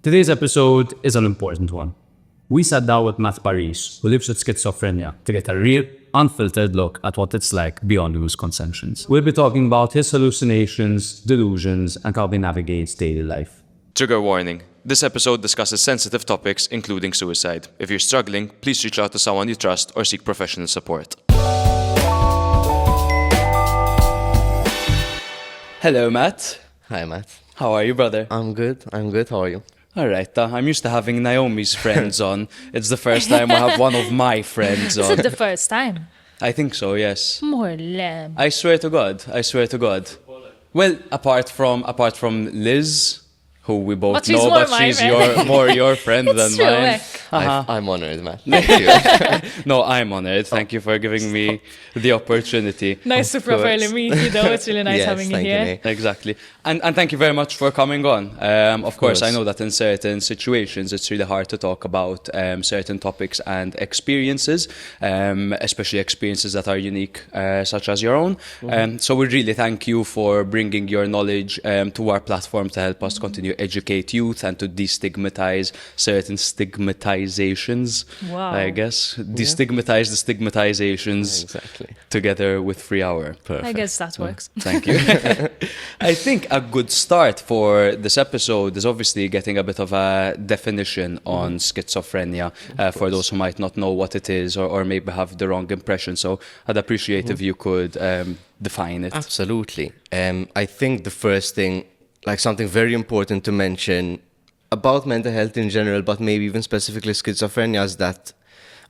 Today's episode is an important one. We sat down with Matt Paris, who lives with schizophrenia, to get a real, unfiltered look at what it's like beyond misconceptions. We'll be talking about his hallucinations, delusions, and how he navigates daily life. Trigger warning. This episode discusses sensitive topics, including suicide. If you're struggling, please reach out to someone you trust or seek professional support. Hello, Matt. Hi, Matt. How are you, brother? I'm good. How are you? All right. I'm used to having Naomi's friends on. It's the first time I have one of my friends Is on. it the first time? I think so, yes. More lamb. I swear to God. Well, apart from Liz, who we both But she's know, more but my she's friend. more your friend than It's true, mine. Ek. I'm honored, Matt. Thank you. No, I'm honored. Thank you for giving me the opportunity. Nice to properly meet you, though. It's really nice Yes, having you thank you, here. Nate. Exactly. And thank you very much for coming on. Of course, I course. know that in certain situations it's really hard to talk about certain topics and experiences, especially experiences that are unique, such as your own. So we really thank you for bringing your knowledge to our platform to help us continue to educate youth and to destigmatize certain stigmatizations, Wow. I guess. Destigmatize the stigmatizations Exactly. together with 3 Hour. I guess that works. Thank you. I think a good start for this episode is obviously getting a bit of a definition on schizophrenia for those who might not know what it is or maybe have the wrong impression. So I'd appreciate if you could define it. Absolutely. I think the first thing, like something very important to mention about mental health in general, but maybe even specifically schizophrenia, is that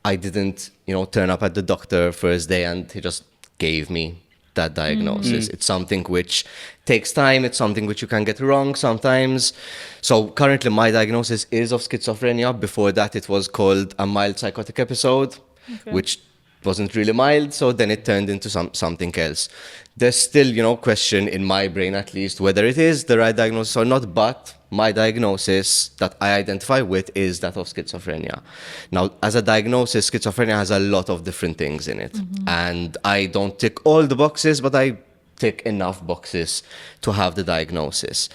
I didn't, turn up at the doctor first day and he just gave me that diagnosis. It's something which takes time. It's something which you can get wrong sometimes. So currently my diagnosis is of schizophrenia. Before that it was called a mild psychotic episode, which wasn't really mild, so then it turned into something else. There's still, question in my brain at least whether it is the right diagnosis or not, but my diagnosis that I identify with is that of schizophrenia. Now, as a diagnosis, schizophrenia has a lot of different things in it, and I don't tick all the boxes, but I tick enough boxes to have the diagnosis.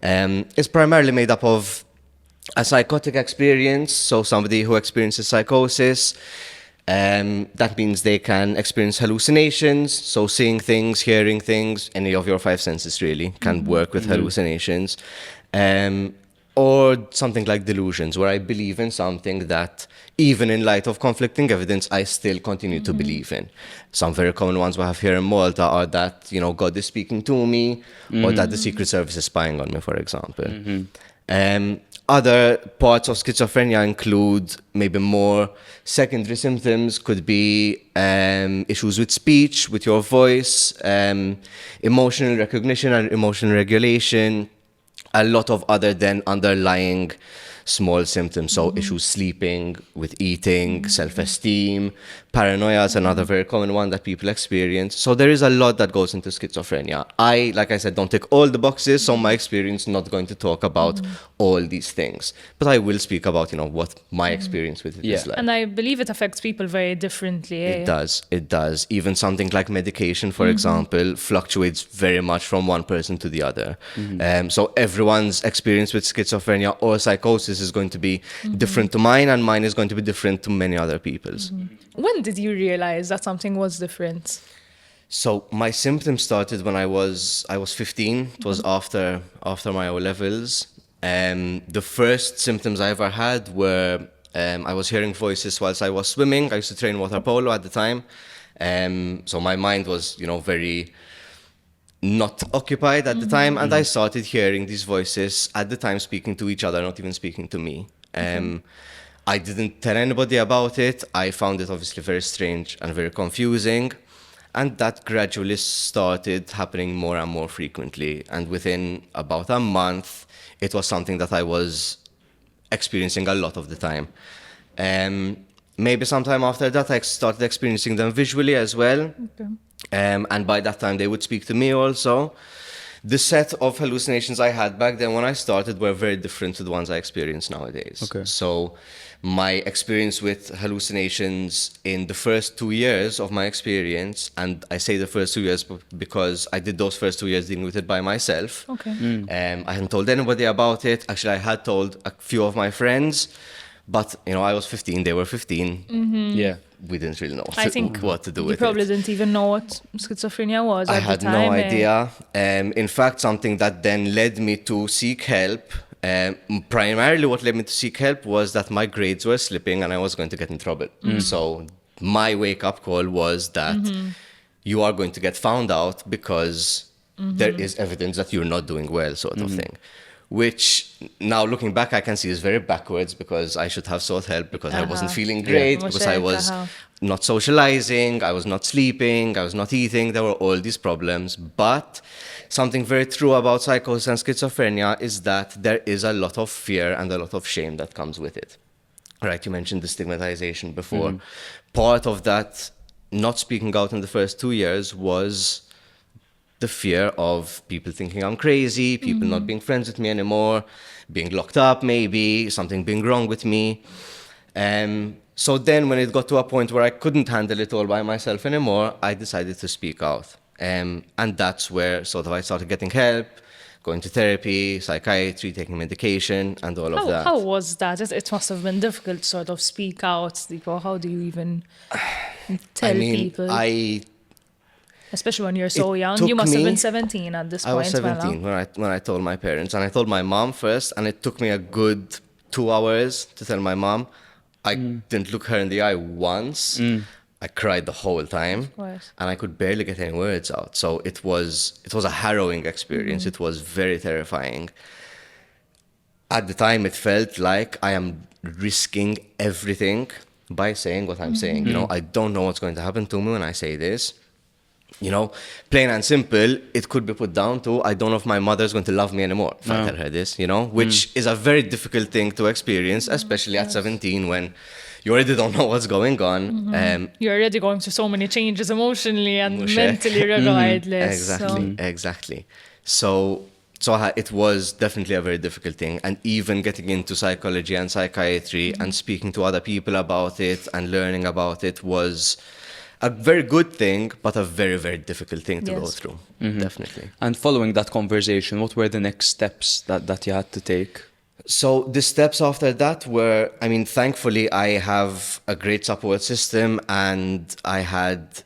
It's primarily made up of a psychotic experience, so somebody who experiences psychosis. That means they can experience hallucinations, so seeing things, hearing things, any of your five senses really can work with hallucinations. Or something like delusions, where I believe in something that, even in light of conflicting evidence, I still continue to believe in. Some very common ones we have here in Malta are that, God is speaking to me, or that the Secret Service is spying on me, for example. Other parts of schizophrenia include maybe more secondary symptoms, could be issues with speech, with your voice, emotional recognition and emotional regulation, a lot of other than underlying small symptoms, so issues sleeping, with eating, self-esteem, paranoia is another very common one that people experience. So there is a lot that goes into schizophrenia. I, like I said, don't tick all the boxes, so my experience not going to talk about all these things, but I will speak about, what my experience with it is like. And I believe it affects people very differently. It does. Even something like medication, for example, fluctuates very much from one person to the other. So everyone's experience with schizophrenia or psychosis is going to be different to mine, and mine is going to be different to many other people's. When did you realize that something was different? So my symptoms started when I was 15. It was after my O-levels. The first symptoms I ever had were I was hearing voices whilst I was swimming. I used to train water polo at the time. So my mind was, very not occupied at the time, and I started hearing these voices at the time speaking to each other, not even speaking to me. I didn't tell anybody about it. I found it obviously very strange and very confusing, and that gradually started happening more and more frequently, and within about a month it was something that I was experiencing a lot of the time. Maybe sometime after that I started experiencing them visually as well. And by that time they would speak to me also. the set of hallucinations I had back then when I started were very different to the ones I experience nowadays. Okay. So my experience with hallucinations in the first 2 years of my experience, and I say the first 2 years because I did those first 2 years dealing with it by myself. Okay. I hadn't told anybody about it. Actually, I had told a few of my friends, but I was 15, they were 15. Yeah. We didn't really know I think what to do you with probably it. didn't even know what schizophrenia was I at had the time. no idea. In fact, something that then led me to seek help, primarily what led me to seek help was that my grades were slipping and I was going to get in trouble. So my wake-up call was that you are going to get found out because there is evidence that you're not doing well, sort of thing. Which now looking back I can see is very backwards, because I should have sought help, because I wasn't feeling great, because I was not socializing, I was not sleeping, I was not eating, there were all these problems. But something very true about psychosis and schizophrenia is that there is a lot of fear and a lot of shame that comes with it. Right, you mentioned the stigmatization before. Part of that not speaking out in the first 2 years was the fear of people thinking I'm crazy, people not being friends with me anymore, being locked up maybe, something being wrong with me. So then when it got to a point where I couldn't handle it all by myself anymore, I decided to speak out. And that's where sort of I started getting help, going to therapy, psychiatry, taking medication, and all of that. How was that? It must have been difficult to sort of speak out. How do you even tell people? Especially when you're so young. You must have been 17 at this point. I was 17 when I told my parents. And I told my mom first, and it took me a good 2 hours to tell my mom. I didn't look her in the eye once. I cried the whole time. And I could barely get any words out. So it was a harrowing experience. It was very terrifying. At the time, it felt like I am risking everything by saying what I'm saying. I don't know what's going to happen to me when I say this. Plain and simple, it could be put down to, I don't know if my mother's going to love me anymore if I tell her this, which is a very difficult thing to experience, especially at 17 when you already don't know what's going on. You're already going through so many changes emotionally and mentally regardless. Exactly. So it was definitely a very difficult thing. And even getting into psychology and psychiatry and speaking to other people about it and learning about it was a very good thing, but a very, very difficult thing to go through, definitely. And following that conversation, what were the next steps that you had to take? So the steps after that were, thankfully I have a great support system, and I had,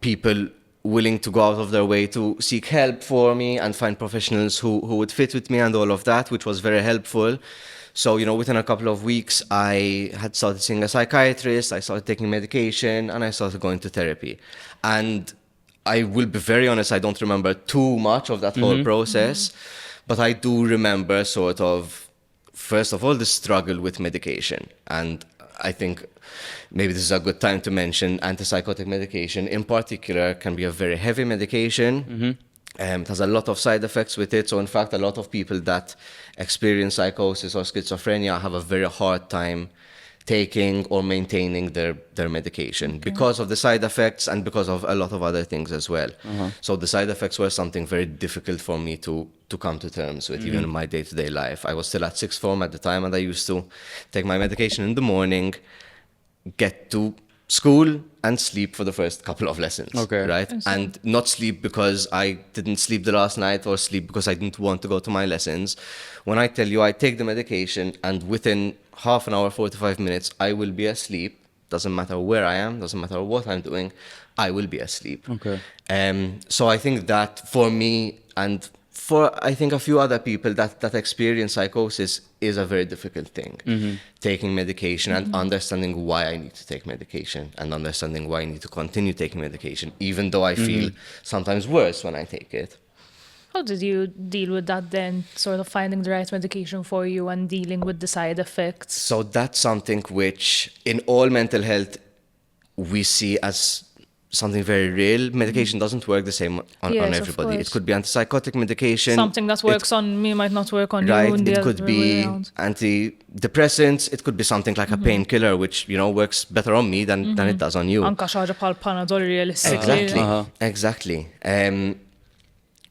people willing to go out of their way to seek help for me and find professionals who would fit with me and all of that, which was very helpful. So, within a couple of weeks, I had started seeing a psychiatrist, I started taking medication, and I started going to therapy. And I will be very honest, I don't remember too much of that whole process, but I do remember sort of, first of all, the struggle with medication. And I think maybe this is a good time to mention antipsychotic medication in particular can be a very heavy medication. It has a lot of side effects with it. So in fact, a lot of people that experience psychosis or schizophrenia have a very hard time taking or maintaining their medication because of the side effects and because of a lot of other things as well. So the side effects were something very difficult for me to come to terms with, even in my day-to-day life. I was still at sixth form at the time, and I used to take my medication in the morning, get to school, and sleep for the first couple of lessons, right? And not sleep because I didn't sleep the last night or sleep because I didn't want to go to my lessons. When I tell you I take the medication and within half an hour, 45 minutes, I will be asleep. Doesn't matter where I am, doesn't matter what I'm doing, I will be asleep. So I think that for me and for I think a few other people that experience psychosis is a very difficult thing. Taking medication and understanding why I need to take medication and understanding why I need to continue taking medication, even though I feel sometimes worse when I take it. How did you deal with that then, sort of finding the right medication for you and dealing with the side effects? So that's something which in all mental health we see as something very real. Medication doesn't work the same on everybody. It could be antipsychotic medication. Something that works on me might not work on right, you. It could be antidepressants. It could be something like a painkiller, which works better on me than it does on you. Anka xaġa bħal Panadol realistically. Exactly.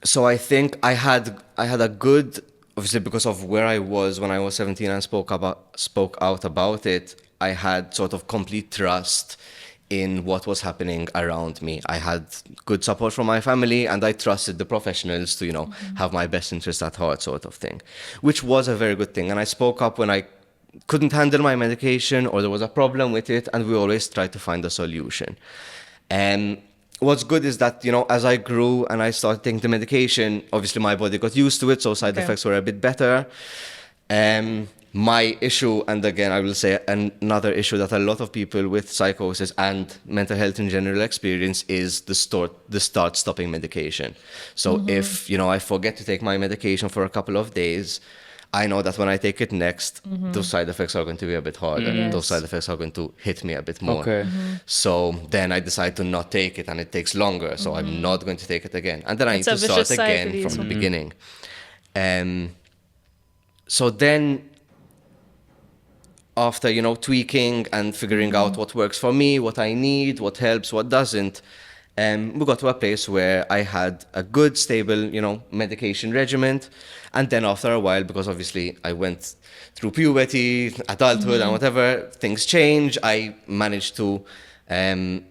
So I think I had a good, obviously because of where I was when I was 17 and spoke out about it, I had sort of complete trust in what was happening around me. I had good support from my family, and I trusted the professionals to, have my best interest at heart, sort of thing, which was a very good thing. And I spoke up when I couldn't handle my medication or there was a problem with it, and we always tried to find a solution. And what's good is that, as I grew and I started taking the medication, obviously my body got used to it, so side effects were a bit better. My issue, and again, I will say another issue that a lot of people with psychosis and mental health in general experience is the start-stopping medication. So if, I forget to take my medication for a couple of days, I know that when I take it next, those side effects are going to be a bit harder. Yes. Those side effects are going to hit me a bit more. Okay. So then I decide to not take it, and it takes longer. So I'm not going to take it again. And then I need to start again from the beginning. So then, after, tweaking and figuring out what works for me, what I need, what helps, what doesn't, we got to a place where I had a good, stable, medication regimen. And then after a while, because obviously I went through puberty, adulthood, and whatever, things change, I managed to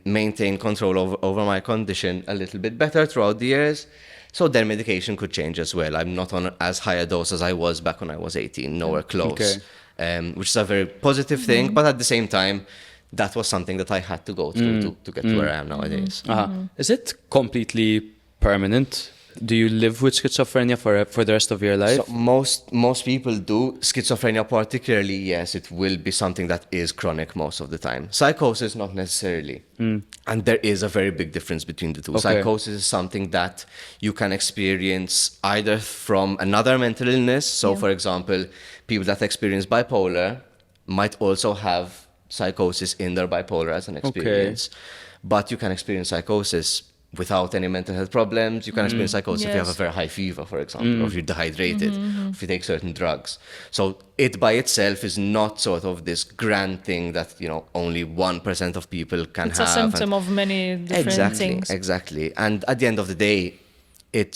maintain control over my condition a little bit better throughout the years. So then medication could change as well. I'm not on as high a dose as I was back when I was 18, nowhere close. Which is a very positive thing, but at the same time, that was something that I had to go through to get to where I am nowadays. Is it completely permanent? Do you live with schizophrenia for the rest of your life? So most people do. Schizophrenia particularly, yes, it will be something that is chronic most of the time. Psychosis, not necessarily. And there is a very big difference between the two. Psychosis is something that you can experience either from another mental illness. So, for example, people that experience bipolar might also have psychosis in their bipolar as an experience. But you can experience psychosis without any mental health problems. You can experience psychosis if you have a very high fever, for example, or if you're dehydrated, if you take certain drugs. So it by itself is not sort of this grand thing that, only 1% of people can have. It's a symptom of many different things. Exactly. And at the end of the day, it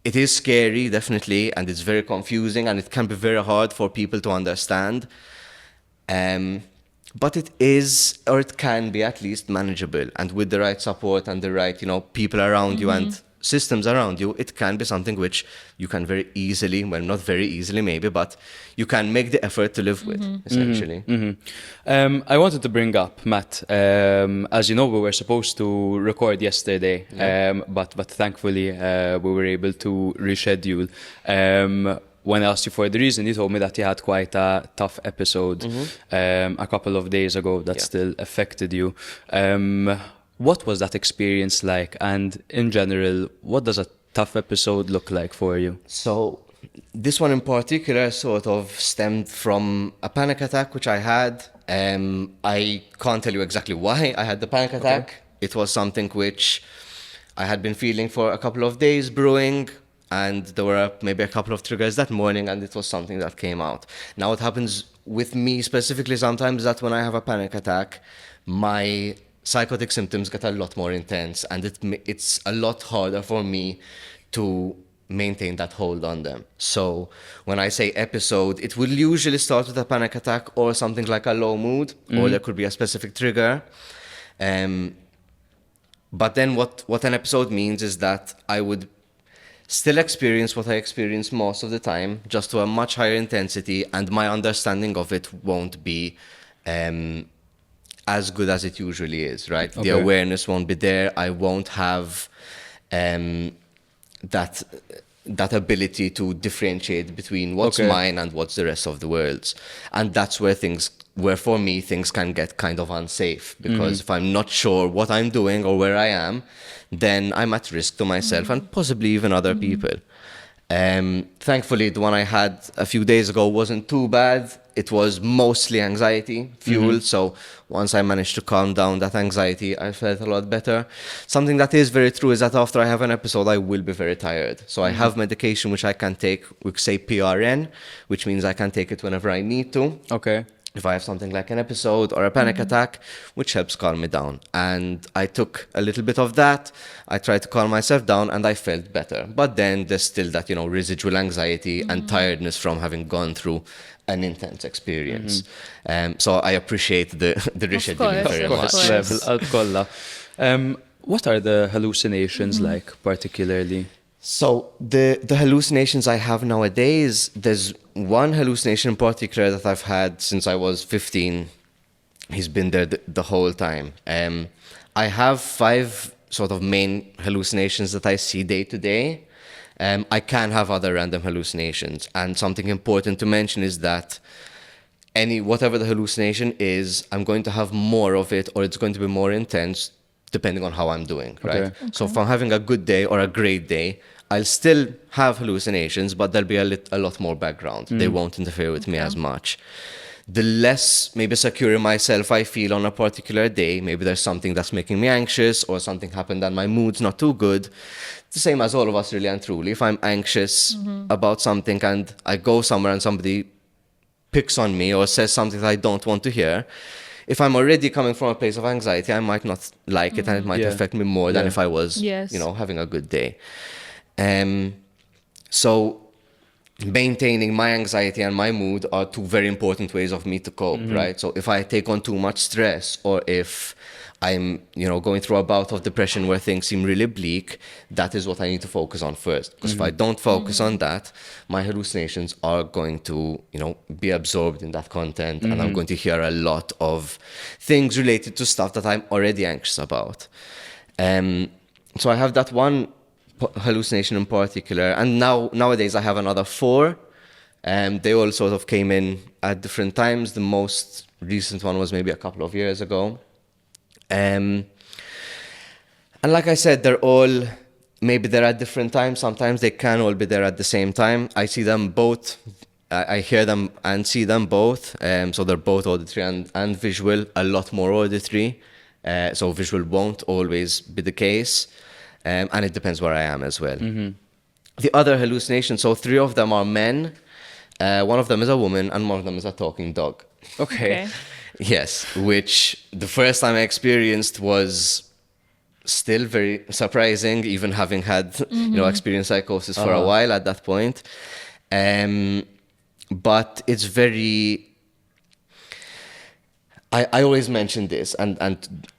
is scary, definitely, and it's very confusing, and it can be very hard for people to understand. But it is, or it can be at least manageable. And with the right support and the right, people around you and systems around you, it can be something which you can very easily, well, not very easily maybe, but you can make the effort to live with, essentially. I wanted to bring up, Matt, as you know, we were supposed to record yesterday, but thankfully we were able to reschedule. When I asked you for the reason, you told me that you had quite a tough episode a couple of days ago that still affected you. What was that experience like? And in general, what does a tough episode look like for you? So this one in particular sort of stemmed from a panic attack which I had. I can't tell you exactly why I had the panic attack. It was something which I had been feeling for a couple of days brewing. And there were maybe a couple of triggers that morning, and it was something that came out. Now, what happens with me specifically sometimes is that when I have a panic attack, my psychotic symptoms get a lot more intense, and it's a lot harder for me to maintain that hold on them. So when I say episode, it will usually start with a panic attack or something like a low mood, or there could be a specific trigger. But then what an episode means is that I would still experience what I experience most of the time, just to a much higher intensity, and my understanding of it won't be as good as it usually is, right? The awareness won't be there. I won't have that ability to differentiate between what's mine and what's the rest of the world's. And that's where for me things can get kind of unsafe, because if I'm not sure what I'm doing or where I am, then I'm at risk to myself and possibly even other people. Thankfully, the one I had a few days ago wasn't too bad. It was mostly anxiety fueled. So once I managed to calm down that anxiety, I felt a lot better. Something that is very true is that after I have an episode, I will be very tired. So I have medication which I can take, we say PRN, which means I can take it whenever I need to. if I have something like an episode or a panic attack, which helps calm me down. And I took a little bit of that. I tried to calm myself down and I felt better. But then there's still that, residual anxiety and tiredness from having gone through an intense experience. So I appreciate the rescheduling very much. What are the hallucinations like particularly? So the hallucinations I have nowadays, there's one hallucination in particular that I've had since I was 15. He's been there the whole time. I have 5 sort of main hallucinations that I see day to day. I can have other random hallucinations. And something important to mention is that whatever the hallucination is, I'm going to have more of it, or it's going to be more intense depending on how I'm doing, right? Okay. So if I'm having a good day or a great day, I'll still have hallucinations, but there'll be a lot more background. They won't interfere with me as much. The less maybe secure in myself I feel on a particular day, maybe there's something that's making me anxious or something happened and my mood's not too good. The same as all of us, really and truly. If I'm anxious about something and I go somewhere and somebody picks on me or says something that I don't want to hear, if I'm already coming from a place of anxiety, I might not like it and it might affect me more than if I was, having a good day. So maintaining my anxiety and my mood are 2 very important ways of me to cope, right? So if I take on too much stress or if I'm, going through a bout of depression where things seem really bleak, that is what I need to focus on first. Because if I don't focus on that, my hallucinations are going to, be absorbed in that content and I'm going to hear a lot of things related to stuff that I'm already anxious about. So I have that one hallucination in particular, and nowadays I have another 4. They all sort of came in at different times. The most recent one was maybe a couple of years ago. And like I said, they're at different times. Sometimes they can all be there at the same time. I see them both. I hear them and see them both. So they're both auditory and visual, a lot more auditory. So visual won't always be the case. And it depends where I am as well. The other hallucinations, so 3 of them are men. One of them is a woman and one of them is a talking dog. Okay. Yes, which the first time I experienced was still very surprising, even having had, experienced psychosis for a while at that point. But it's very... I always mention this, and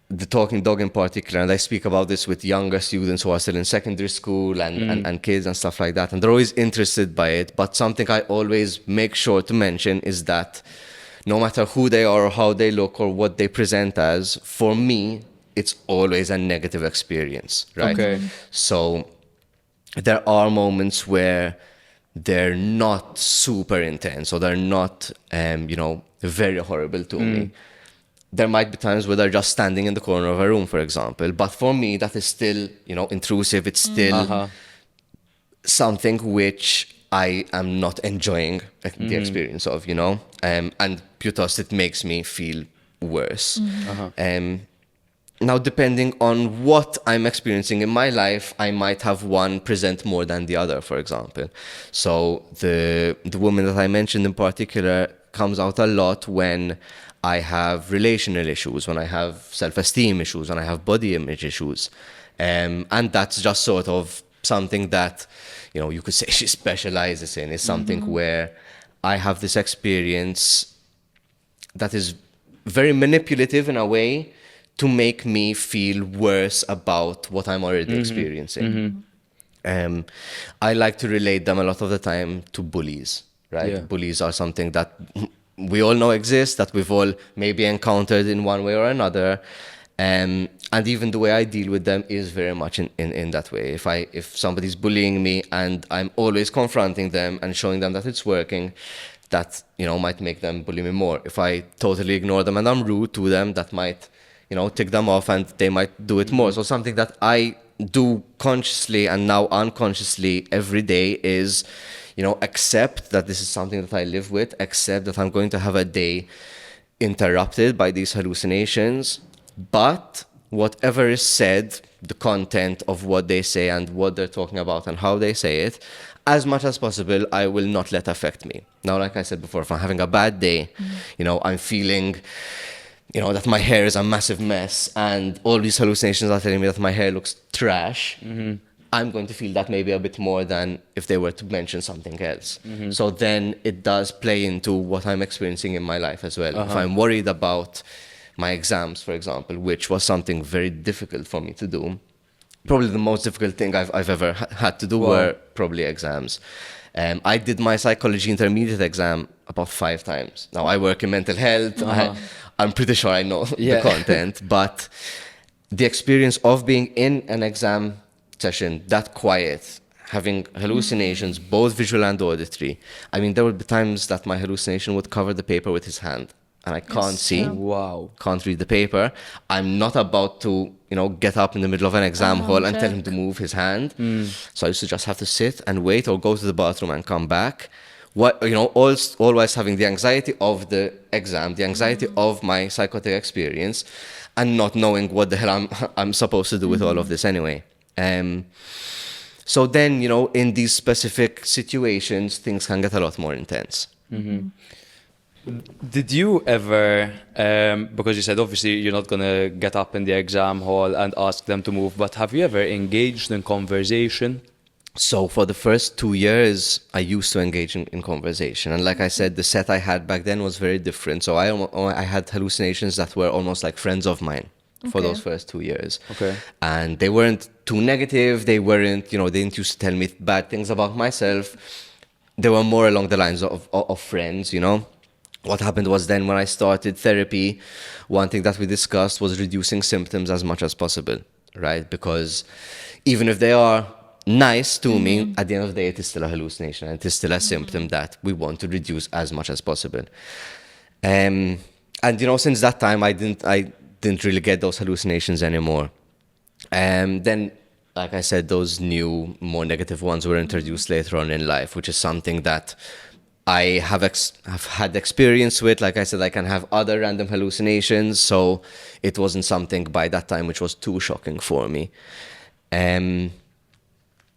the talking dog in particular, and I speak about this with younger students who are still in secondary school and kids and stuff like that, and they're always interested by it. But something I always make sure to mention is that no matter who they are or how they look or what they present as, for me, it's always a negative experience, right? Okay. So there are moments where they're not super intense or they're not, very horrible to me. There might be times where they're just standing in the corner of a room, for example. But for me, that is still, intrusive. It's still something which I am not enjoying the experience of, and thus it makes me feel worse. Now, depending on what I'm experiencing in my life, I might have one present more than the other, for example. So the woman that I mentioned in particular comes out a lot when I have relational issues, when I have self-esteem issues, when I have body image issues. And that's just sort of something that, you could say she specializes in. It's something where I have this experience that is very manipulative in a way to make me feel worse about what I'm already experiencing. I like to relate them a lot of the time to bullies, right? Yeah. Bullies are something that we all know exist, that we've all maybe encountered in one way or another. And even the way I deal with them is very much in that way. If somebody's bullying me and I'm always confronting them and showing them that it's working, that, might make them bully me more. If I totally ignore them and I'm rude to them, that might, tick them off and they might do it more. So something that I do consciously and now unconsciously every day is, accept that this is something that I live with, accept that I'm going to have a day interrupted by these hallucinations, but whatever is said, the content of what they say and what they're talking about and how they say it, as much as possible, I will not let affect me. Now, like I said before, if I'm having a bad day, I'm feeling, that my hair is a massive mess and all these hallucinations are telling me that my hair looks trash, I'm going to feel that maybe a bit more than if they were to mention something else. So then it does play into what I'm experiencing in my life as well. If I'm worried about my exams, for example, which was something very difficult for me to do, probably the most difficult thing I've ever had to do were probably exams. I did my psychology intermediate exam about 5 times. Now, I work in mental health. I'm pretty sure I know the content, but the experience of being in an exam session that quiet, having hallucinations, both visual and auditory. I mean, there would be times that my hallucination would cover the paper with his hand and I can't see, can't read the paper. I'm not about to, get up in the middle of an exam hall and tell him to move his hand. So I used to just have to sit and wait or go to the bathroom and come back. Always having the anxiety of the exam, the anxiety of my psychotic experience, and not knowing what the hell I'm supposed to do with all of this anyway. So then, in these specific situations, things can get a lot more intense. Did you ever, because you said obviously you're not going to get up in the exam hall and ask them to move, but have you ever engaged in conversation? So for the first 2 years, I used to engage in conversation. And like I said, the set I had back then was very different. So I had hallucinations that were almost like friends of mine for those first 2 years. And they weren't too negative. They weren't, they didn't used to tell me bad things about myself. They were more along the lines of friends, What happened was then when I started therapy, one thing that we discussed was reducing symptoms as much as possible, right? Because even if they are nice to me, at the end of the day, it is still a hallucination and it is still a symptom that we want to reduce as much as possible. And, since that time, I didn't really get those hallucinations anymore. Then, like I said, those new, more negative ones were introduced later on in life, which is something that I have had experience with. Like I said, I can have other random hallucinations, so it wasn't something by that time which was too shocking for me.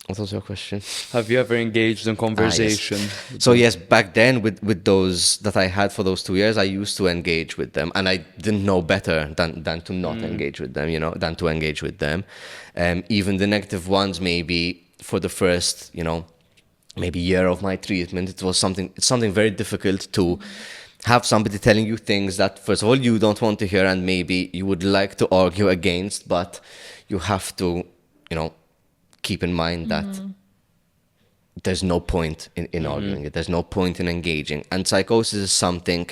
What was your question? Have you ever engaged in conversation? Yes. So yes, back then with those that I had for those 2 years, I used to engage with them, and I didn't know better than to not engage with them, than to engage with them. Even the negative ones, maybe for the first, maybe year of my treatment, it's something very difficult to have somebody telling you things that, first of all, you don't want to hear and maybe you would like to argue against, but you have to, keep in mind that there's no point in arguing it. There's no point in engaging. And psychosis is something,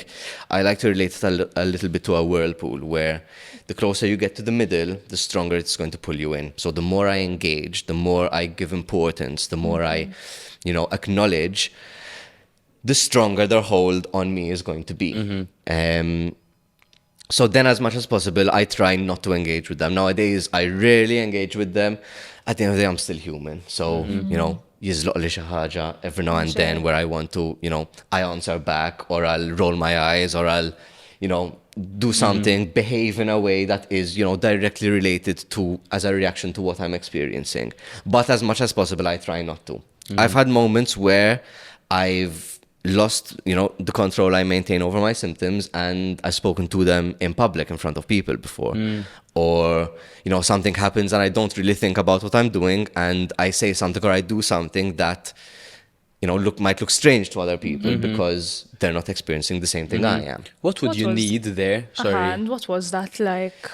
I like to relate it a little bit to a whirlpool, where the closer you get to the middle, the stronger it's going to pull you in. So the more I engage, the more I give importance, the more I, acknowledge, the stronger their hold on me is going to be. So then, as much as possible, I try not to engage with them. Nowadays, I rarely engage with them. At the end of the day, I'm still human. So, jizloq li xi ħaġa every now and then where I want to, I answer back, or I'll roll my eyes, or I'll, do something, behave in a way that is, directly related to, as a reaction to what I'm experiencing. But as much as possible, I try not to. I've had moments where I've lost, the control I maintain over my symptoms, and I've spoken to them in public in front of people before. Or, something happens and I don't really think about what I'm doing, and I say something or I do something that, might look strange to other people because they're not experiencing the same thing I am. What would you need there? Sorry. And what was that like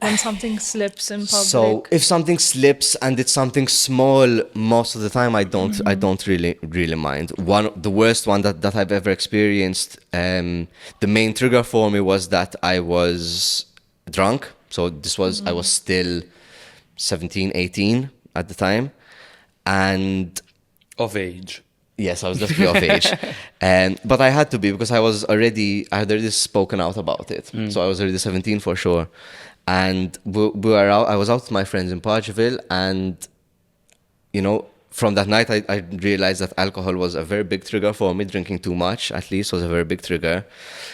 when something slips in public? So if something slips and it's something small, most of the time I don't really mind. The worst one that I've ever experienced, the main trigger for me was that I was drunk. So I was still 17, 18 at the time, and of age. Yes, I was definitely of age. But I had to be, because I had already spoken out about it. So I was already 17 for sure. And I was out with my friends in Parchville, and, from that night, I realized that alcohol was a very big trigger for me. Drinking too much, at least, was a very big trigger,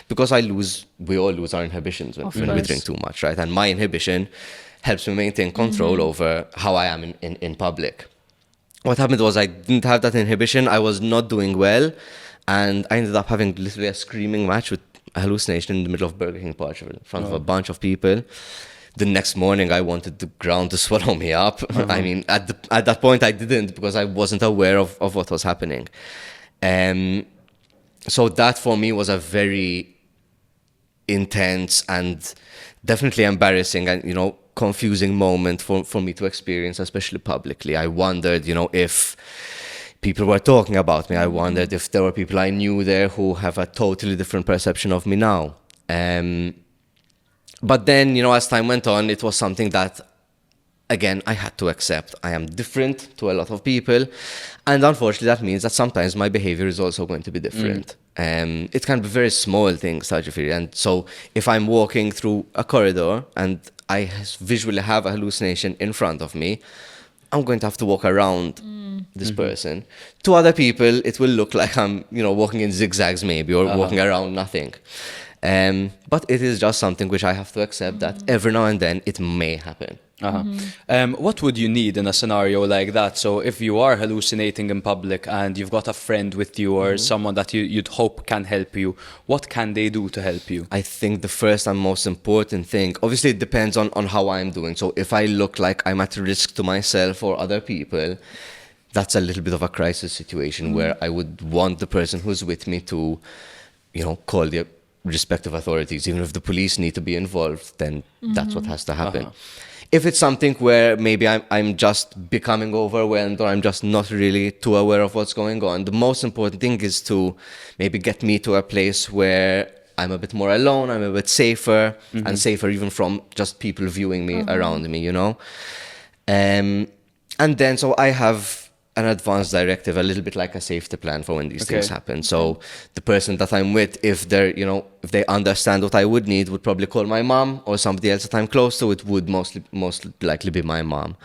because we all lose our inhibitions when we drink too much, right? And my inhibition helps me maintain control over how I am in public. what happened was I didn't have that inhibition. I was not doing well, and I ended up having literally a screaming match with a hallucination in the middle of Burger King Portugal in front of a bunch of people. The next morning, I wanted the ground to swallow me up. I mean, at that point, I didn't, because I wasn't aware of what was happening. So that for me was a very intense and definitely embarrassing and, confusing moment for me to experience, especially publicly. I wondered, if people were talking about me. I wondered if there were people I knew there who have a totally different perception of me now. But then, as time went on, it was something that, again, I had to accept. I am different to a lot of people. And unfortunately, that means that sometimes my behavior is also going to be different. It can be very small things, Schizophrenia. And so if I'm walking through a corridor and I visually have a hallucination in front of me, I'm going to have to walk around this person. To other people, it will look like I'm, walking in zigzags maybe, or walking around nothing. But it is just something which I have to accept that every now and then it may happen. What would you need in a scenario like that? So if you are hallucinating in public and you've got a friend with you or someone that you'd hope can help you, what can they do to help you? I think the first and most important thing, obviously it depends on how I'm doing. So if I look like I'm at risk to myself or other people, that's a little bit of a crisis situation where I would want the person who's with me to, call the respective authorities. Even if the police need to be involved, then that's what has to happen. If it's something where maybe I'm just becoming overwhelmed, or I'm just not really too aware of what's going on, the most important thing is to maybe get me to a place where I'm a bit more alone, I'm a bit safer, and safer even from just people viewing me around me, And then, so I have an advance directive, a little bit like a safety plan for when these things happen. So the person that I'm with, if they're, if they understand what I would need, would probably call my mom or somebody else that I'm close to. It would most likely be my mom,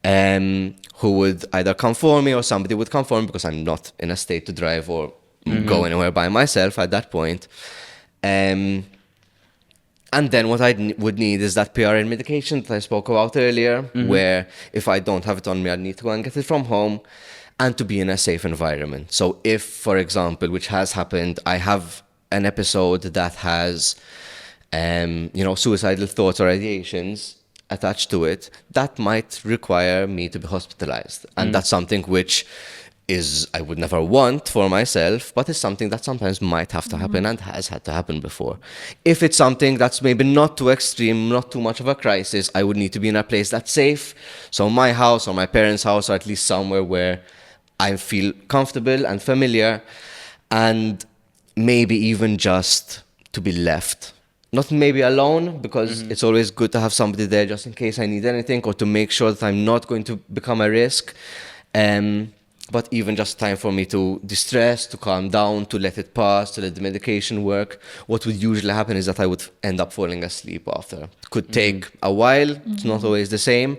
who would either come for me or somebody would come for me, because I'm not in a state to drive or go anywhere by myself at that point. And then what I would need is that PRN medication that I spoke about earlier, where if I don't have it on me, I need to go and get it from home, and to be in a safe environment. So if, for example, which has happened, I have an episode that has, suicidal thoughts or ideations attached to it, that might require me to be hospitalized. And that's something which I would never want for myself, but it's something that sometimes might have to happen and has had to happen before. If it's something that's maybe not too extreme, not too much of a crisis, I would need to be in a place that's safe. So my house or my parents' house, or at least somewhere where I feel comfortable and familiar, and maybe even just to be left. Not maybe alone, because it's always good to have somebody there just in case I need anything, or to make sure that I'm not going to become a risk. But even just time for me to distress, to calm down, to let it pass, to let the medication work. What would usually happen is that I would end up falling asleep after. It could take a while, it's not always the same.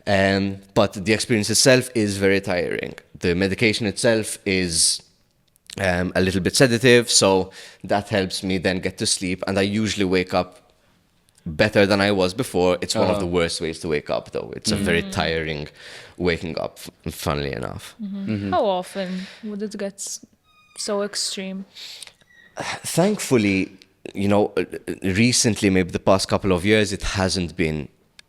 But the experience itself is very tiring. The medication itself is a little bit sedative, so that helps me then get to sleep. And I usually wake up better than I was before. It's one of the worst ways to wake up, though. It's a very tiring waking up, funnily enough. How often would it get so extreme? Thankfully, recently, maybe the past couple of years, it hasn't been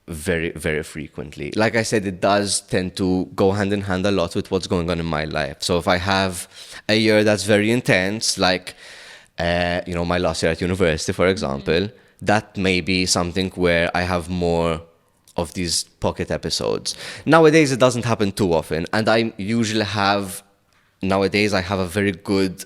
very, very frequently. Like I said, it does tend to go hand in hand a lot with what's going on in my life. So if I have a year that's very intense, like, my last year at university, for example, that may be something where I have more of these pocket episodes. Nowadays, it doesn't happen too often. And nowadays, I have a very good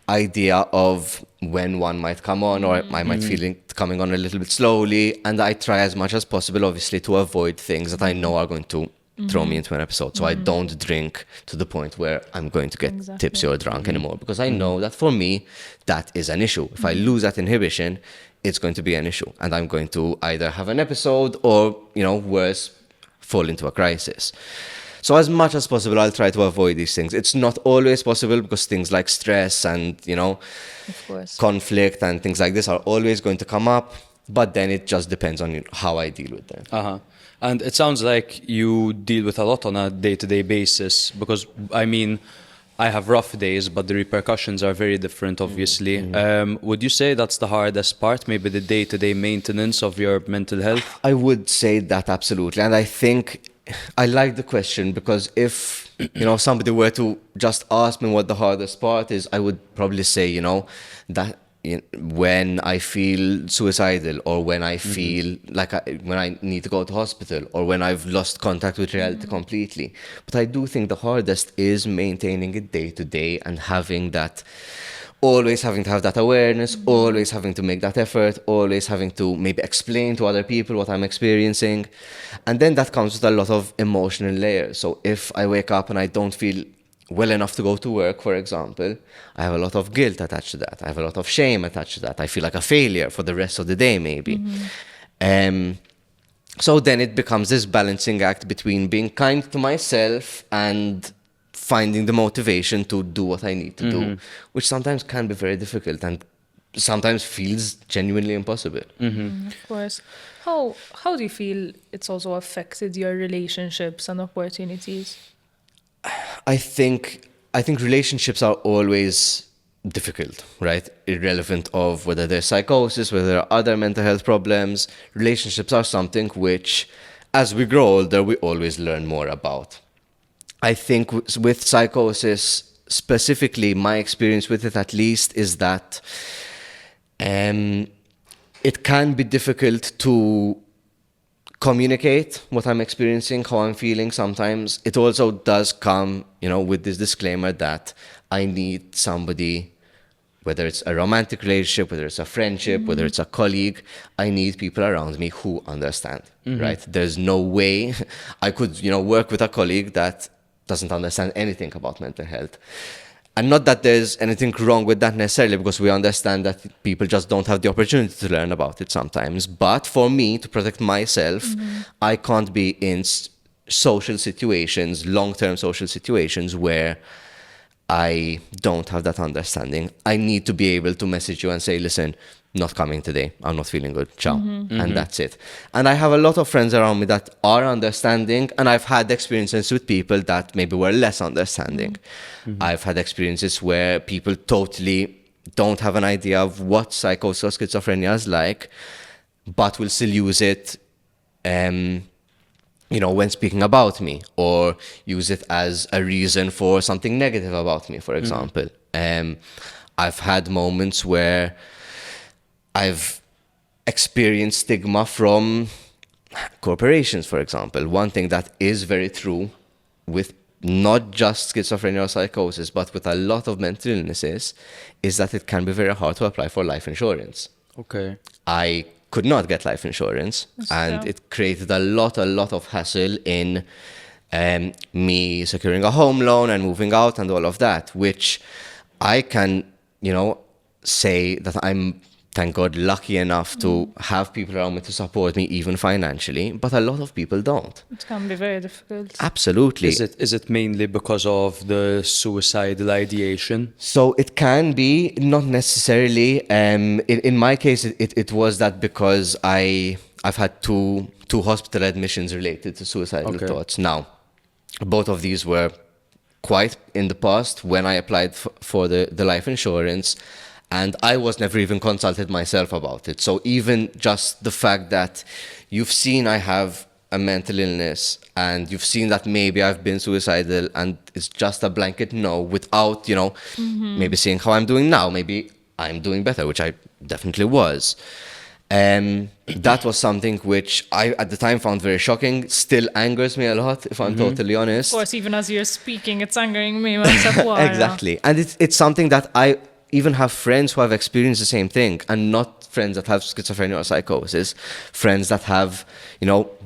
idea of when one might come on, or I might feel it coming on a little bit slowly. And I try as much as possible, obviously, to avoid things that I know are going to throw me into an episode. So I don't drink to the point where I'm going to get tipsy or drunk anymore, because I know that for me, that is an issue. If I lose that inhibition, it's going to be an issue, and I'm going to either have an episode or, worse, fall into a crisis. So as much as possible, I'll try to avoid these things. It's not always possible, because things like stress and, of course, conflict and things like this are always going to come up, but then it just depends on how I deal with them. And it sounds like you deal with a lot on a day-to-day basis because, I mean, I have rough days, but the repercussions are very different, obviously. Would you say that's the hardest part, maybe the day-to-day maintenance of your mental health? I would say that absolutely. And I think I like the question because if, somebody were to just ask me what the hardest part is, I would probably say, that when I feel suicidal or when I feel like when I need to go to hospital or when I've lost contact with reality completely. But I do think the hardest is maintaining it day to day and always having to have that awareness, always having to make that effort, always having to maybe explain to other people what I'm experiencing. And then that comes with a lot of emotional layers. So if I wake up and I don't feel well enough to go to work, for example, I have a lot of guilt attached to that. I have a lot of shame attached to that. I feel like a failure for the rest of the day, maybe. So then it becomes this balancing act between being kind to myself and finding the motivation to do what I need to do, which sometimes can be very difficult and sometimes feels genuinely impossible. Of course. How do you feel it's also affected your relationships and opportunities? I think relationships are always difficult, right? Irrelevant of whether there's psychosis, whether there are other mental health problems. Relationships are something which, as we grow older, we always learn more about. I think with psychosis, specifically, my experience with it at least is that it can be difficult to communicate what I'm experiencing, how I'm feeling sometimes. It also does come, with this disclaimer that I need somebody, whether it's a romantic relationship, whether it's a friendship, whether it's a colleague, I need people around me who understand, right? There's no way I could, work with a colleague that doesn't understand anything about mental health. And not that there's anything wrong with that necessarily, because we understand that people just don't have the opportunity to learn about it sometimes. But for me, to protect myself, I can't be in social situations, long-term social situations where I don't have that understanding. I need to be able to message you and say, listen, not coming today. I'm not feeling good. Ciao. And that's it. And I have a lot of friends around me that are understanding, and I've had experiences with people that maybe were less understanding. I've had experiences where people totally don't have an idea of what psychosis or schizophrenia is like, but will still use it when speaking about me, or use it as a reason for something negative about me, for example. I've had moments where I've experienced stigma from corporations, for example. One thing that is very true with not just schizophrenia or psychosis, but with a lot of mental illnesses, is that it can be very hard to apply for life insurance. Okay. I could not get life insurance, and it created a lot of hassle in me securing a home loan and moving out and all of that, which I can, say that I'm, thank God, lucky enough to have people around me to support me even financially, but a lot of people don't. It can be very difficult. Absolutely. Is it mainly because of the suicidal ideation? So it can be, not necessarily. In my case, it was that because I've had two hospital admissions related to suicidal thoughts. Now, both of these were quite in the past when I applied for the life insurance, and I was never even consulted myself about it. So even just the fact that you've seen I have a mental illness and you've seen that maybe I've been suicidal, and it's just a blanket no without, maybe seeing how I'm doing now. Maybe I'm doing better, which I definitely was. That was something which I, at the time, found very shocking. Still angers me a lot, if I'm totally honest. Of course, even as you're speaking, it's angering me myself. Exactly. And it's something that I even have friends who have experienced the same thing, and not friends that have schizophrenia or psychosis, friends that have,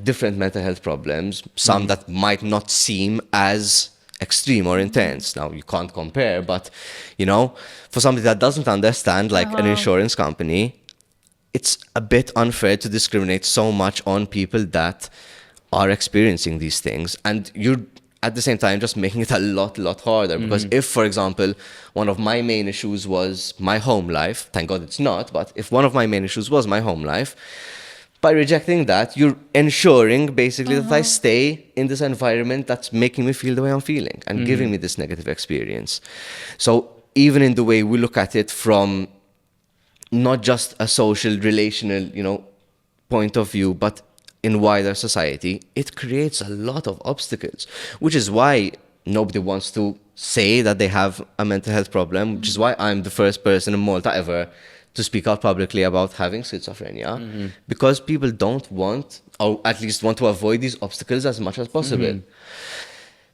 different mental health problems, some that might not seem as extreme or intense. Now, you can't compare, but, for somebody that doesn't understand, like an insurance company, it's a bit unfair to discriminate so much on people that are experiencing these things. And you're, at the same time, just making it a lot harder. Because if, for example, one of my main issues was my home life, thank God it's not, but if one of my main issues was my home life, by rejecting that, you're ensuring basically that I stay in this environment that's making me feel the way I'm feeling and giving me this negative experience. So even in the way we look at it from not just a social, relational, point of view, but in wider society, it creates a lot of obstacles, which is why nobody wants to say that they have a mental health problem, which is why I'm the first person in Malta ever to speak out publicly about having schizophrenia, because people don't want, or at least want to avoid these obstacles as much as possible.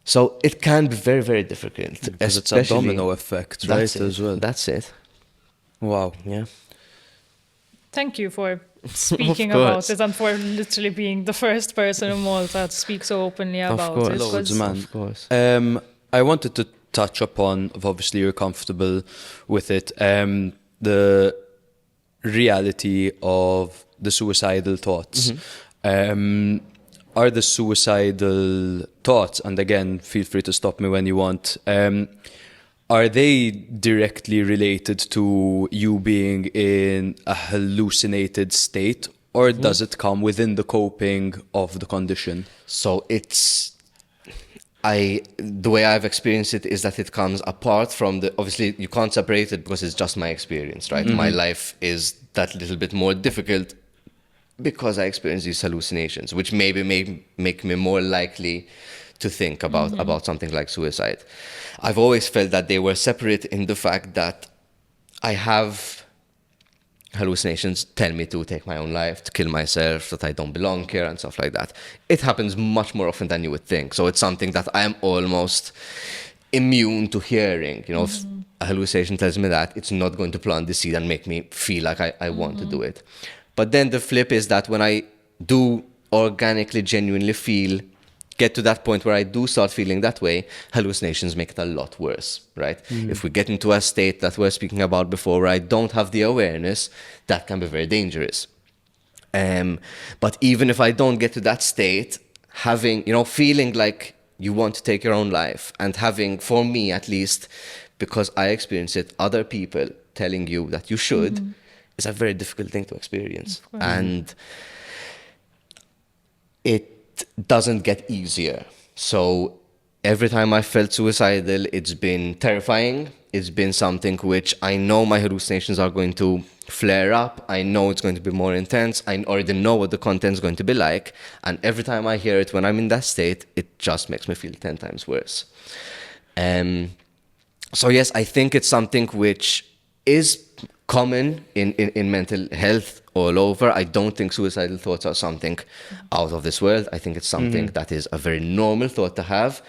So it can be very, very difficult. Because it's a domino effect, right, as well. That's it. Wow. Yeah. Thank you for speaking Of about course. it and for literally being the first person in Malta to speak so openly about it. Loads, 'cause- man. Of course. I wanted to touch upon, obviously you're comfortable with it, the reality of the suicidal thoughts. Are the suicidal thoughts, and again, feel free to stop me when you want, are they directly related to you being in a hallucinated state, or does it come within the coping of the condition? So the way I've experienced it is that it comes apart from obviously you can't separate it because it's just my experience, right? My life is that little bit more difficult because I experience these hallucinations, which maybe make me more likely to think about something like suicide. I've always felt that they were separate in the fact that I have hallucinations tell me to take my own life, to kill myself, that I don't belong here and stuff like that. It happens much more often than you would think. So it's something that I am almost immune to hearing. If a hallucination tells me that, it's not going to plant the seed and make me feel like I want to do it. But then the flip is that when I do organically, genuinely get to that point where I do start feeling that way, hallucinations make it a lot worse, right? If we get into a state that we're speaking about before where I don't have the awareness, that can be very dangerous. But even if I don't get to that state, having, feeling like you want to take your own life and having, for me at least, because I experience it, other people telling you that you should, is a very difficult thing to experience. And it doesn't get easier. So every time I felt suicidal, it's been terrifying. It's been something which I know my hallucinations are going to flare up. I know it's going to be more intense. I already know what the content's going to be like. And every time I hear it when I'm in that state, it just makes me feel 10 times worse. So yes, I think it's something which is common in mental health all over. I don't think suicidal thoughts are something out of this world. I think it's something that is a very normal thought to have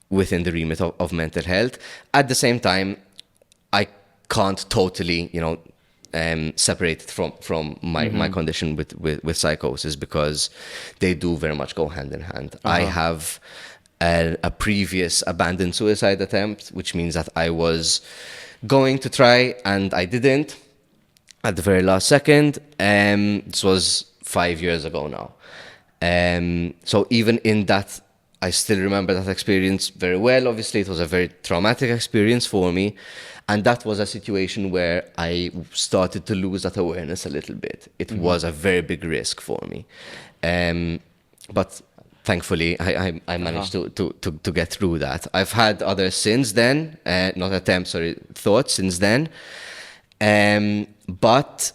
within the remit of mental health. At the same time, I can't totally, separate it from my condition with psychosis, because they do very much go hand in hand. I have a previous abandoned suicide attempt, which means that I was going to try and I didn't at the very last second. This was 5 years ago now. So even in that, I still remember that experience very well. Obviously, it was a very traumatic experience for me. And that was a situation where I started to lose that awareness a little bit. It was a very big risk for me. But thankfully, I managed to get through that. I've had others since then, not attempts, sorry, thoughts since then. But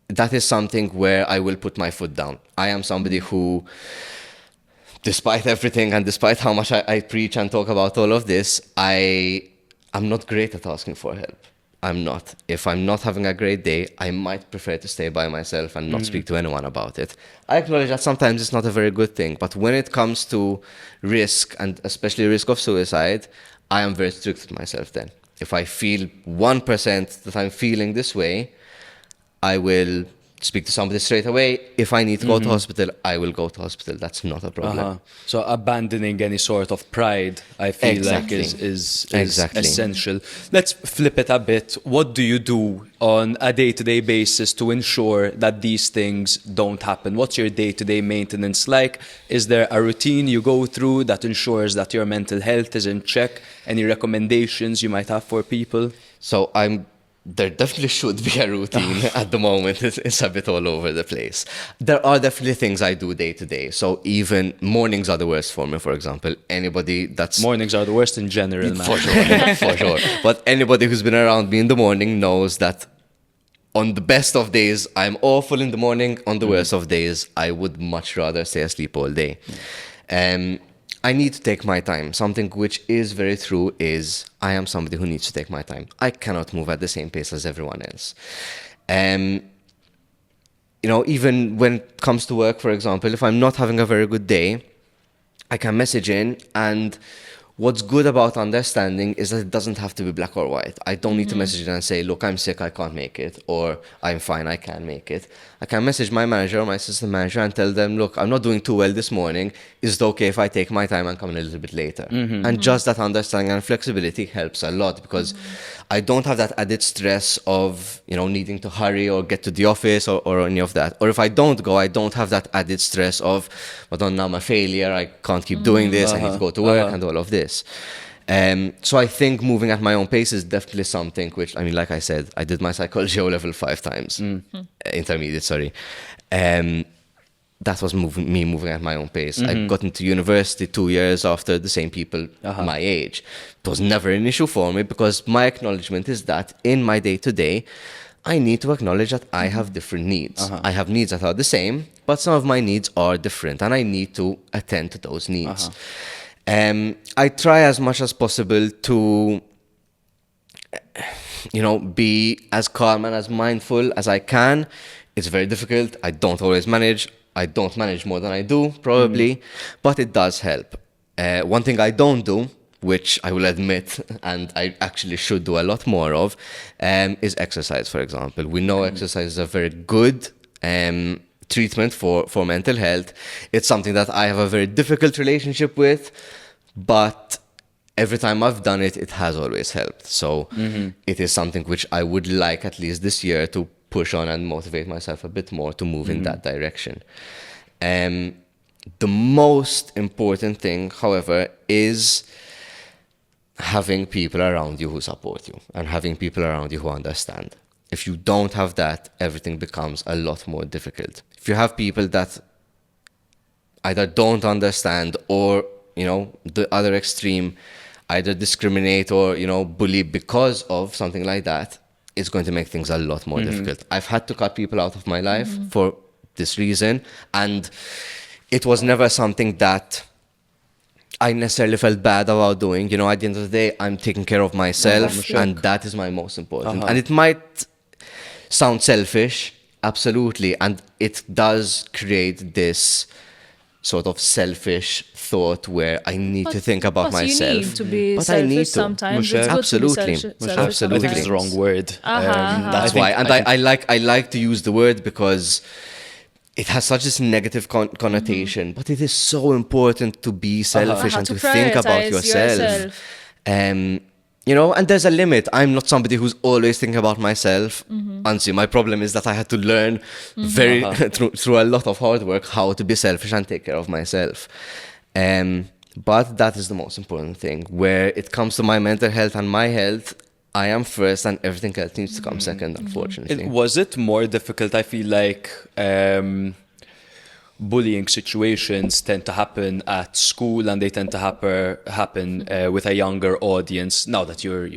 that is something where I will put my foot down. I am somebody who, despite everything and despite how much I preach and talk about all of this, I'm not great at asking for help. I'm not. If I'm not having a great day, I might prefer to stay by myself and not speak to anyone about it. I acknowledge that sometimes it's not a very good thing, but when it comes to risk, and especially risk of suicide, I am very strict with myself then. If I feel 1% that I'm feeling this way, I will speak to somebody straight away. If I need to go to hospital, I will go to hospital. That's not a problem. So abandoning any sort of pride, I feel Exactly. like is Exactly. essential. Let's flip it a bit. What do you do on a day-to-day basis to ensure that these things don't happen? What's your day-to-day maintenance like? Is there a routine you go through that ensures that your mental health is in check? Any recommendations you might have for people? So I'm there definitely should be a routine at the moment. It's a bit all over the place. There are definitely things I do day to day. So even mornings are the worst for me, for example. Anybody that's... Mornings are the worst in general, man. For sure, for sure. But anybody who's been around me in the morning knows that on the best of days, I'm awful in the morning. On the worst of days, I would much rather stay asleep all day. I need to take my time. Something which is very true is I am somebody who needs to take my time. I cannot move at the same pace as everyone else. Even when it comes to work, for example, if I'm not having a very good day, I can message in, and what's good about understanding is that it doesn't have to be black or white. I don't need to message in and say, look, I'm sick, I can't make it, or I'm fine, I can make it. I can message my manager or my assistant manager and tell them, look, I'm not doing too well this morning. Is it okay if I take my time and come in a little bit later? And just that understanding and flexibility helps a lot, because I don't have that added stress of, needing to hurry or get to the office or any of that. Or if I don't go, I don't have that added stress of, well, now I'm a failure, I can't keep doing this, I need to go to work and all of this. So I think moving at my own pace is definitely something which, like I said, I did my psychology O level 5 times, intermediate, sorry. That was me moving at my own pace. I got into university 2 years after the same people my age. It was never an issue for me, because my acknowledgement is that in my day-to-day, I need to acknowledge that I have different needs. I have needs that are the same, but some of my needs are different, and I need to attend to those needs. I try as much as possible to, be as calm and as mindful as I can. It's very difficult. I don't always manage. I don't manage more than I do, probably, but it does help. One thing I don't do, which I will admit, and I actually should do a lot more of, is exercise, for example. We know exercise is a very good treatment for mental health. It's something that I have a very difficult relationship with, but every time I've done it, it has always helped. So it is something which I would like, at least this year, to push on and motivate myself a bit more to move in that direction. The most important thing, however, is having people around you who support you and having people around you who understand. If you don't have that, everything becomes a lot more difficult. If you have people that either don't understand or, the other extreme, either discriminate or, bully because of something like that, it's going to make things a lot more difficult. I've had to cut people out of my life for this reason, and it was never something that I necessarily felt bad about doing. At the end of the day, I'm taking care of myself, and that is my most important. And it might sound selfish, absolutely, and it does create this sort of selfish thought where I need to think about myself. You need to be but selfish I need to. sometimes. It's absolutely. Absolutely. I think it's the wrong word. That's why. And I like to use the word because it has such this negative connotation, but it is so important to be selfish and to think about yourself. And there's a limit. I'm not somebody who's always thinking about myself. Honestly, my problem is that I had to learn through a lot of hard work how to be selfish and take care of myself. But that is the most important thing. Where it comes to my mental health and my health, I am first and everything else needs to come second, unfortunately. Was it more difficult? I feel like bullying situations tend to happen at school, and they tend to happen with a younger audience. Now that you're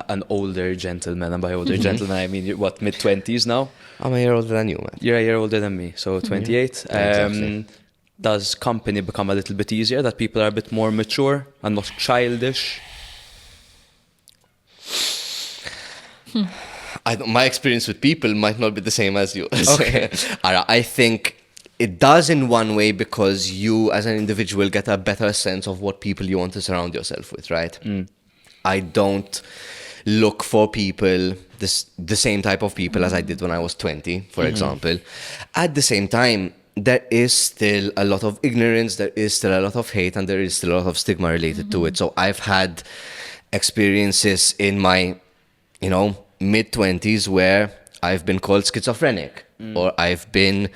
an older gentleman, and by older gentleman I mean, what, mid-20s now? I'm a year older than you, man. You're a year older than me, so 28. Exactly. Does company become a little bit easier, that people are a bit more mature and not childish? My experience with people might not be the same as yours. Okay. I think it does in one way, because you as an individual get a better sense of what people you want to surround yourself with, right? I don't look for people, the same type of people as I did when I was 20, for example. At the same time, there is still a lot of ignorance, there is still a lot of hate, and there is still a lot of stigma related to it. So I've had experiences in my, mid-20s where I've been called schizophrenic, or I've been,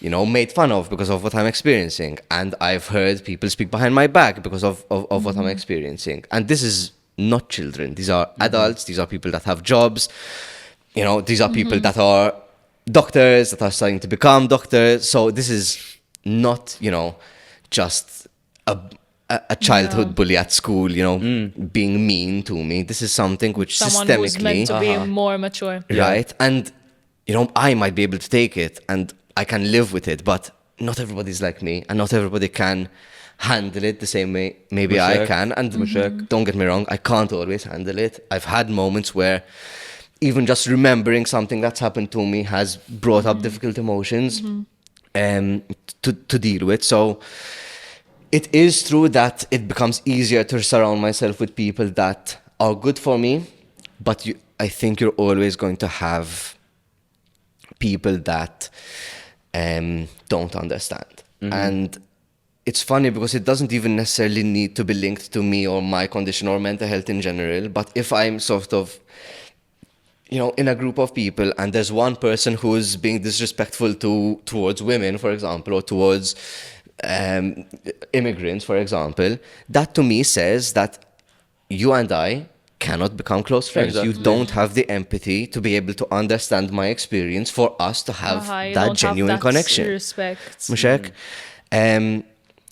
made fun of because of what I'm experiencing. And I've heard people speak behind my back because of what I'm experiencing. And this is not children. These are adults. These are people that have jobs. these are people that are doctors, that are starting to become doctors. So this is not, just a childhood bully at school, being mean to me. This is something which someone systemically... who's meant to be more mature. Right? And, I might be able to take it and I can live with it, but not everybody's like me and not everybody can handle it the same way maybe I can. And don't get me wrong, I can't always handle it. I've had moments where even just remembering something that's happened to me has brought up difficult emotions to deal with. So it is true that it becomes easier to surround myself with people that are good for me, but I think you're always going to have people that don't understand. And it's funny because it doesn't even necessarily need to be linked to me or my condition or mental health in general. But if I'm sort of, in a group of people and there's one person who's being disrespectful towards women, for example, or towards immigrants, for example, that to me says that you and I cannot become close friends. Exactly. You don't have the empathy to be able to understand my experience for us to have that genuine connection. Respect.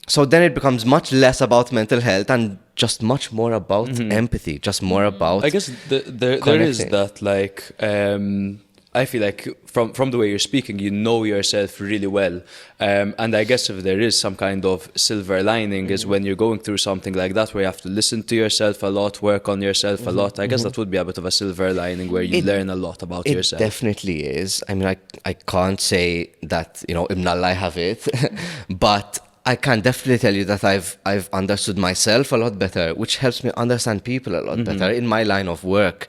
So then it becomes much less about mental health and just much more about empathy, just more about I guess there is that, like, I feel like from the way you're speaking, you know yourself really well. And I guess if there is some kind of silver lining is when you're going through something like that where you have to listen to yourself a lot, work on yourself a lot. I guess that would be a bit of a silver lining where you learn a lot about yourself. It definitely is. I mean, I can't say that, I have it, but I can definitely tell you that I've understood myself a lot better, which helps me understand people a lot better. In my line of work,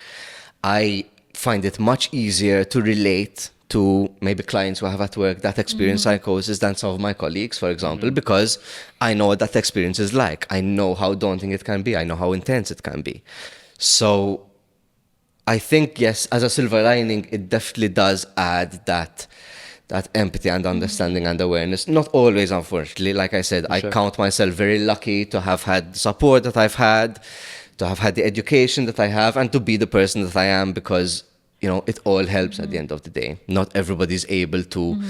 I find it much easier to relate to maybe clients who have at work that experience psychosis than some of my colleagues, for example, because I know what that experience is like. I know how daunting it can be. I know how intense it can be. So I think, yes, as a silver lining, it definitely does add that empathy and understanding and awareness. Not always, unfortunately. Like I said, I count myself very lucky to have had the support that I've had, to have had the education that I have, and to be the person that I am because, it all helps at the end of the day. Not everybody's able to,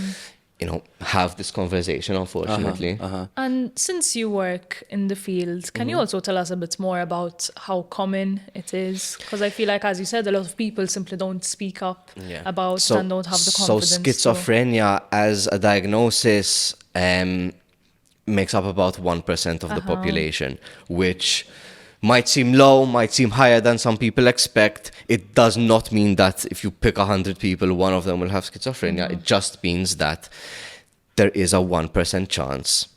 have this conversation, unfortunately. And since you work in the field, can you also tell us a bit more about how common it is? Because I feel like, as you said, a lot of people simply don't speak up about and don't have the confidence. So schizophrenia as a diagnosis makes up about 1% of the population, which might seem low, might seem higher than some people expect. It does not mean that if you pick 100 people, one of them will have schizophrenia. It just means that there is a 1% chance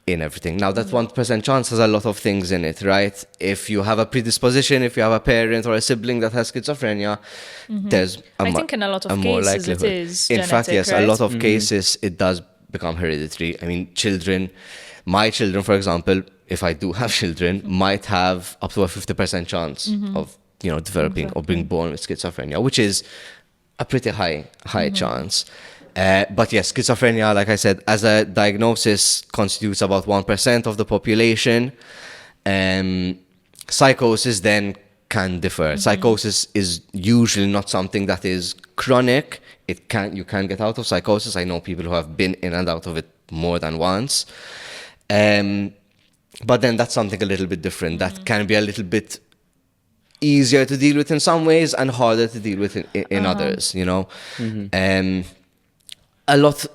in everything. Now, that 1% chance has a lot of things in it, right? If you have a predisposition, if you have a parent or a sibling that has schizophrenia, there's I think in a lot of cases likelihood. It is in genetic, fact, yes, right? a lot of cases it does become hereditary. I mean, my children, for example, if I do have children, might have up to a 50% chance of, developing or being born with schizophrenia, which is a pretty high chance. But yes, schizophrenia, like I said, as a diagnosis constitutes about 1% of the population. Psychosis then can differ. Psychosis is usually not something that is chronic. You can get out of psychosis. I know people who have been in and out of it more than once. But then that's something a little bit different. That can be a little bit easier to deal with in some ways and harder to deal with in others,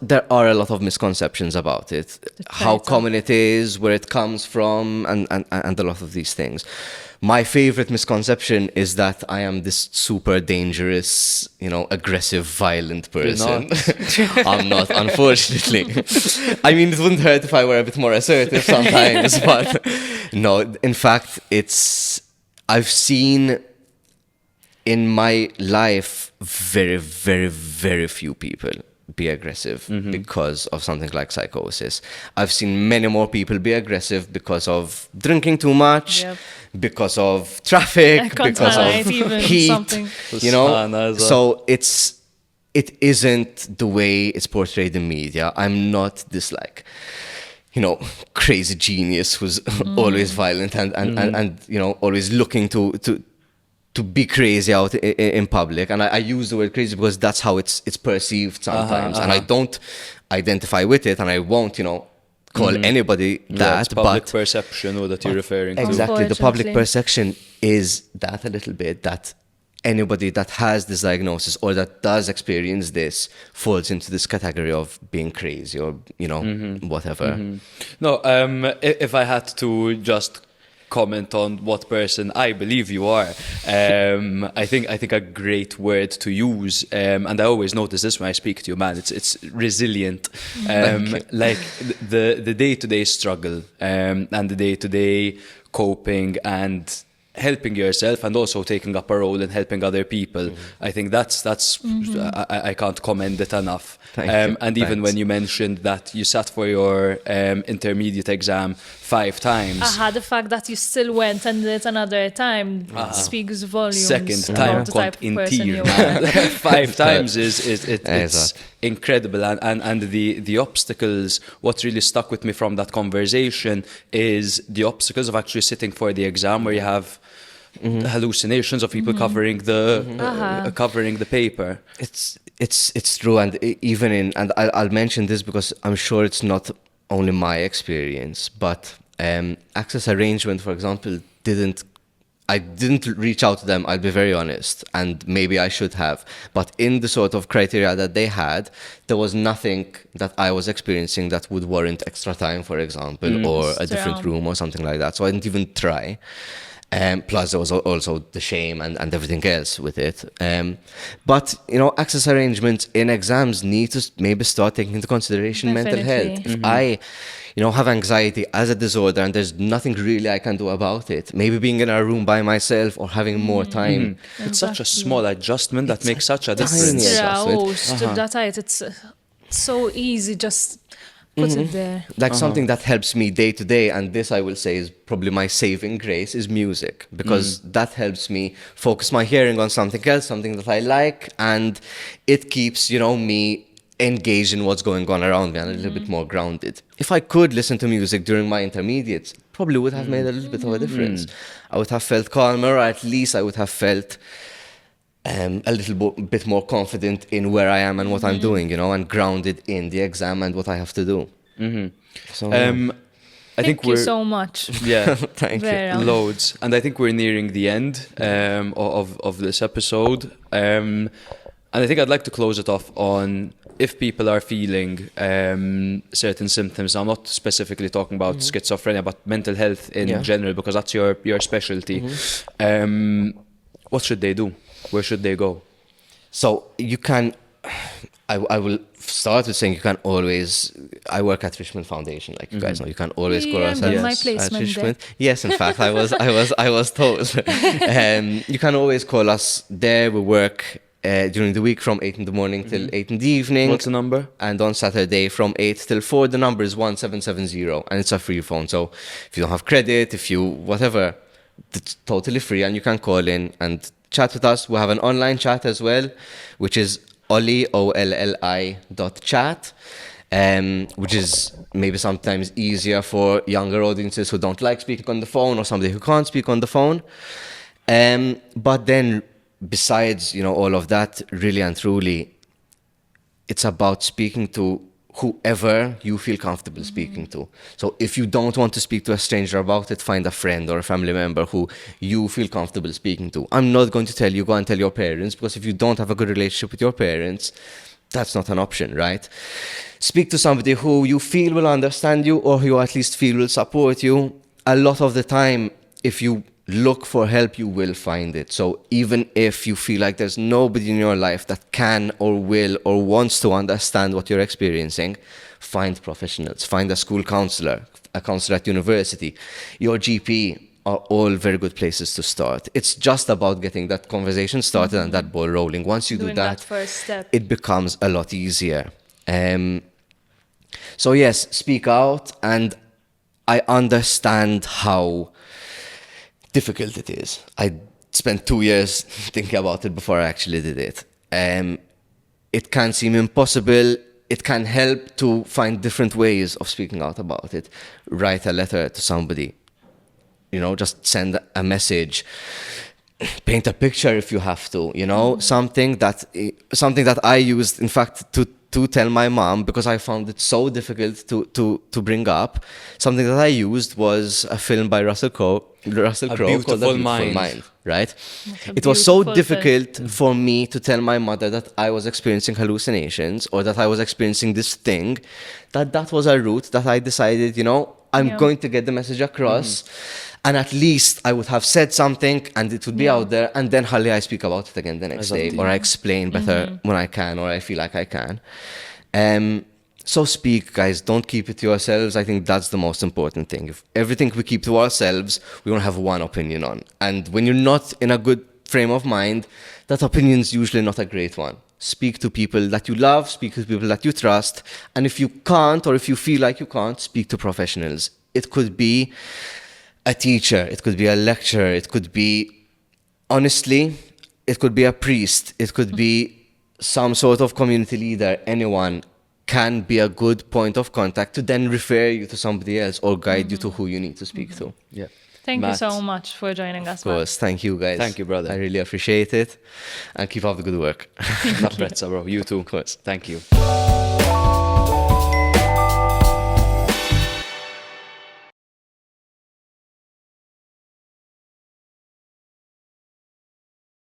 there are a lot of misconceptions about it. How common it is, where it comes from, and a lot of these things. My favorite misconception is that I am this super dangerous, aggressive, violent person. I'm not, unfortunately. I mean, it wouldn't hurt if I were a bit more assertive sometimes, but no, in fact, I've seen in my life very, very, very few people be aggressive because of something like psychosis. I've seen many more people be aggressive because of drinking too much, because of traffic, because of heat, something. So it isn't the way it's portrayed in media. I'm not this crazy genius who's always violent and always looking to to be crazy out in public, and I use the word crazy because that's how it's perceived sometimes, and I don't identify with it, and I won't, call anybody that. It's public but perception or that you're referring to. exactly, the public Unfortunately. perception is that a little bit, that anybody that has this diagnosis or that does experience this falls into this category of being crazy or whatever. No, if I had to just comment on what person I believe you are, I think a great word to use, and I always notice this when I speak to you, man. It's resilient, like the day-to-day struggle, and the day-to-day coping and helping yourself, and also taking up a role in helping other people. I think that's I can't commend it enough. Thank you. And even Thanks. when you mentioned that you sat for your intermediate exam 5 times. The fact that you still went and did it another time speaks volumes. Second about time the type in of person tear, you man. are. 5 times it's Exactly. incredible, and the obstacles. What really stuck with me from that conversation is the obstacles of actually sitting for the exam, where you have hallucinations of people covering the paper. It's true, and and I'll mention this because I'm sure it's not only my experience, but Access Arrangement, for example, I didn't reach out to them, I'll be very honest, and maybe I should have, but in the sort of criteria that they had, there was nothing that I was experiencing that would warrant extra time, for example, or a different room or something like that, so I didn't even try. Plus there was also the shame and everything else with it. But, access arrangements in exams need to maybe start taking into consideration mental health. Definitely. If I, have anxiety as a disorder and there's nothing really I can do about it, maybe being in a room by myself or having more time. It's such a small adjustment that makes such a tiny difference. adjustment. It's so easy, just put it there. Like something that helps me day to day, and this I will say is probably my saving grace, is music, because that helps me focus my hearing on something else, something that I like, and it keeps, me engaged in what's going on around me and a little bit more grounded. If I could listen to music during my intermediates, probably would have made a little bit of a difference. I would have felt calmer, or at least I would have felt a little bit more confident in where I am and what I'm doing, and grounded in the exam and what I have to do. So, I think Thank you we're so much. yeah. thank you. Vera. Loads, and I think we're nearing the end of this episode, and I think I'd like to close it off on, if people are feeling certain symptoms. I'm not specifically talking about schizophrenia, but mental health in general, because that's your specialty. What should they do? Where should they go? So you can, I will start with saying you can always, I work at Richmond Foundation, like you guys know, you can always call Yeah, us I've done at my at placement Richmond. Yes, in fact, I was told. You can always call us there. We work during the week from 8 in the morning till 8 in the evening. What's the number? And on Saturday from 8 till 4, the number is 1770, and it's a free phone. So if you don't have credit, if you, whatever, it's totally free, and you can call in and chat with us. We have an online chat as well, which is olli.chat, which is maybe sometimes easier for younger audiences who don't like speaking on the phone, or somebody who can't speak on the phone. But then besides, all of that, really and truly, it's about speaking to whoever you feel comfortable speaking to. So if you don't want to speak to a stranger about it, find a friend or a family member who you feel comfortable speaking to. I'm not going to tell you, go and tell your parents, because if you don't have a good relationship with your parents, that's not an option, right? Speak to somebody who you feel will understand you, or who you at least feel will support you. A lot of the time, if you look for help, you will find it. So even if you feel like there's nobody in your life that can or will or wants to understand what you're experiencing, find professionals, find a school counselor, a counselor at university, your GP are all very good places to start. It's just about getting that conversation started and that ball rolling. Once you Doing do that, first step. it becomes a lot easier. So yes, speak out, and I understand how difficult it is. I spent 2 years thinking about it before I actually did it. It can seem impossible. It can help to find different ways of speaking out about it. Write a letter to somebody, just send a message. paint a picture if you have to, you know, something that I used, in fact, to tell my mom, because I found it so difficult to bring up. Something that I used was a film by Russell Crowe called A Beautiful Mind, right? It was so difficult for me to tell my mother that I was experiencing hallucinations or that I was experiencing this thing, that was a route that I decided, you know, I'm going to get the message across. And at least I would have said something and it would be out there, and then hardly I speak about it again the next day, or I explain better when I can, or I feel like I can. So speak, guys. Don't keep it to yourselves. I think that's the most important thing. If everything we keep to ourselves, we don't have one opinion on. And when you're not in a good frame of mind, that opinion's usually not a great one. Speak to people that you love, speak to people that you trust. And if you can't, or if you feel like you can't, speak to professionals. It could be a teacher, it could be a lecturer, it could be, honestly, it could be a priest, it could be some sort of community leader. Anyone can be a good point of contact to then refer you to somebody else or guide you to who you need to speak to. Yeah. Thank Matt. you so much for joining us. Of course, thank you guys. Thank you, brother. I really appreciate it, and keep up the good work. Not Pretza, bro. You too. Of course. Thank you.